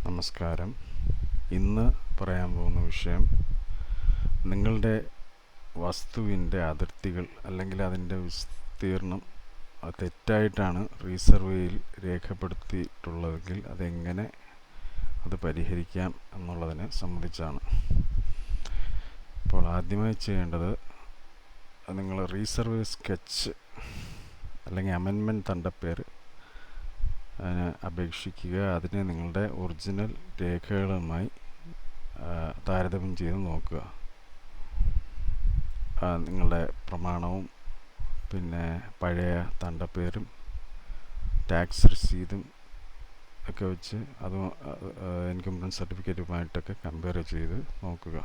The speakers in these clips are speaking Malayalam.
നമസ്കാരം. ഇന്ന് പറയാൻ പോകുന്ന വിഷയം നിങ്ങളുടെ വസ്തുവിൻ്റെ അതിർത്തികൾ അല്ലെങ്കിൽ അതിൻ്റെ വിസ്തീർണം തെറ്റായിട്ടാണ് റീസർവേയിൽ രേഖപ്പെടുത്തിയിട്ടുള്ളതെങ്കിൽ അതെങ്ങനെ അത് പരിഹരിക്കാം എന്നുള്ളതിനെ സംബന്ധിച്ചാണ്. അപ്പോൾ ആദ്യമായി ചെയ്യേണ്ടത് നിങ്ങൾ റീസർവേ സ്കെച്ച് അല്ലെങ്കിൽ അമെൻമെൻറ്റ് തണ്ടപ്പേര് അതിന് അപേക്ഷിക്കുക. അതിനെ നിങ്ങളുടെ ഒറിജിനൽ രേഖകളുമായി താരതമ്യം ചെയ്ത് നോക്കുക. നിങ്ങളുടെ പ്രമാണവും പിന്നെ പഴയ തണ്ടപ്പേരും ടാക്സ് രസീതും ഒക്കെ വെച്ച് അത് ഇൻകം സർട്ടിഫിക്കറ്റുമായിട്ടൊക്കെ കമ്പയർ ചെയ്ത് നോക്കുക.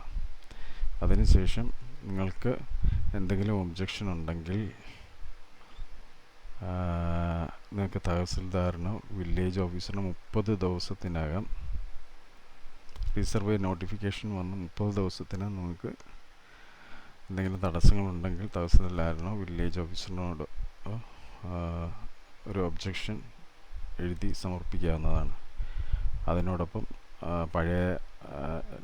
അതിനുശേഷം നിങ്ങൾക്ക് എന്തെങ്കിലും ഒബ്ജക്ഷൻ ഉണ്ടെങ്കിൽ നിങ്ങൾക്ക് തഹസിൽദാറിനോ വില്ലേജ് ഓഫീസറിനോ 30 ദിവസത്തിനകം റീസർവേ നോട്ടിഫിക്കേഷൻ വന്ന് 30 ദിവസത്തിനകം നിങ്ങൾക്ക് എന്തെങ്കിലും തടസ്സങ്ങളുണ്ടെങ്കിൽ തഹസിൽദാറിനോ വില്ലേജ് ഓഫീസറിനോട് ഒരു ഒബ്ജക്ഷൻ എഴുതി സമർപ്പിക്കാവുന്നതാണ്. അതിനോടൊപ്പം പഴയ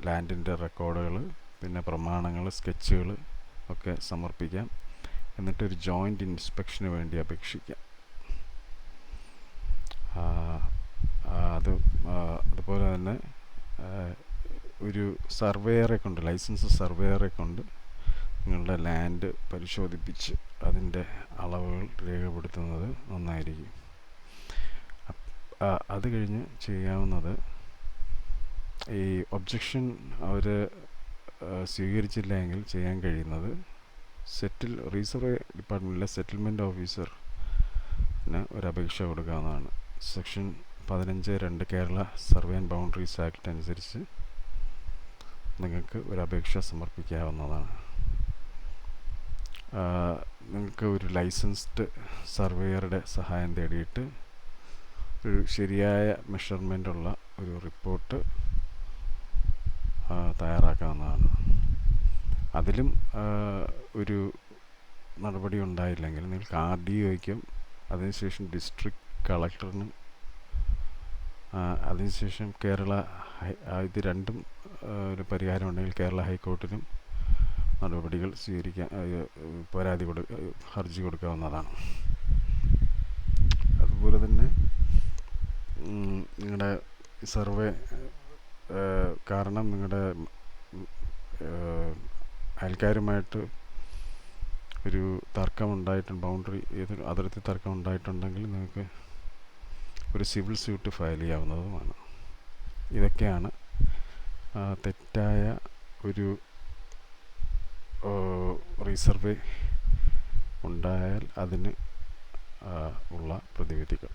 ലാൻഡിൻ്റെ റെക്കോർഡുകൾ പിന്നെ പ്രമാണങ്ങൾ സ്കെച്ചുകൾ ഒക്കെ സമർപ്പിക്കാം. എന്നിട്ടൊരു ജോയിൻ്റ് ഇൻസ്പെക്ഷന് വേണ്ടി അപേക്ഷിക്കാം. അതുപോലെ തന്നെ ഒരു സർവേയറെ കൊണ്ട് ലൈസൻസ് സർവേയറെ കൊണ്ട് നിങ്ങളുടെ ലാൻഡ് പരിശോധിപ്പിച്ച് അതിൻ്റെ അളവുകൾ രേഖപ്പെടുത്തുന്നത് നന്നായിരിക്കും. അത് കഴിഞ്ഞ് ചെയ്യാവുന്നത് ഈ ഒബ്ജക്ഷൻ അവർ സ്വീകരിച്ചില്ല എങ്കിൽ ചെയ്യാൻ കഴിയുന്നത് റീസർവേ ഡിപ്പാർട്ട്മെൻറ്റിലെ സെറ്റിൽമെൻറ്റ് ഓഫീസറിന് ഒരു അപേക്ഷ കൊടുക്കാവുന്നതാണ്. Section 15(2) Kerala survey and boundaries act അനുസരിച്ച് നിങ്ങൾക്ക് ഒരു അപേക്ഷ സമർപ്പിക്കാവുന്നതാണ്. നിങ്ങൾക്ക് ഒരു ലൈസൻസ്ഡ് സർവേയറുടെ സഹായം തേടിയിട്ട് ഒരു ശരിയായ മെഷർമെൻ്റുള്ള ഒരു റിപ്പോർട്ട് തയ്യാറാക്കാവുന്നതാണ്. അതിലും ഒരു നടപടി ഉണ്ടായില്ലെങ്കിൽ നിങ്ങൾക്ക് RDOയ്ക്കും അതിനുശേഷം ഡിസ്ട്രിക്ട് കളക്ടറിനും അതിനുശേഷം ഇത് രണ്ടും ഒരു പരിഹാരം ഉണ്ടെങ്കിൽ കേരള ഹൈക്കോർട്ടിനും നടപടികൾ സ്വീകരിക്കാൻ ഹർജി കൊടുക്കാവുന്നതാണ്. അതുപോലെ തന്നെ നിങ്ങളുടെ സർവേ കാരണം നിങ്ങളുടെ അയൽക്കാരുമായിട്ട് ഒരു തർക്കമുണ്ടായിട്ടുണ്ട്, അതിർത്തി തർക്കം ഉണ്ടായിട്ടുണ്ടെങ്കിൽ നിങ്ങൾക്ക് ഒരു സിവിൽ സ്യൂട്ട് ഫയൽ ചെയ്യാവുന്നതുമാണ്. ഇതൊക്കെയാണ് തെറ്റായ ഒരു റീസർവേ ഉണ്ടായാൽ അതിന് ഉള്ള പ്രതിവിധികൾ.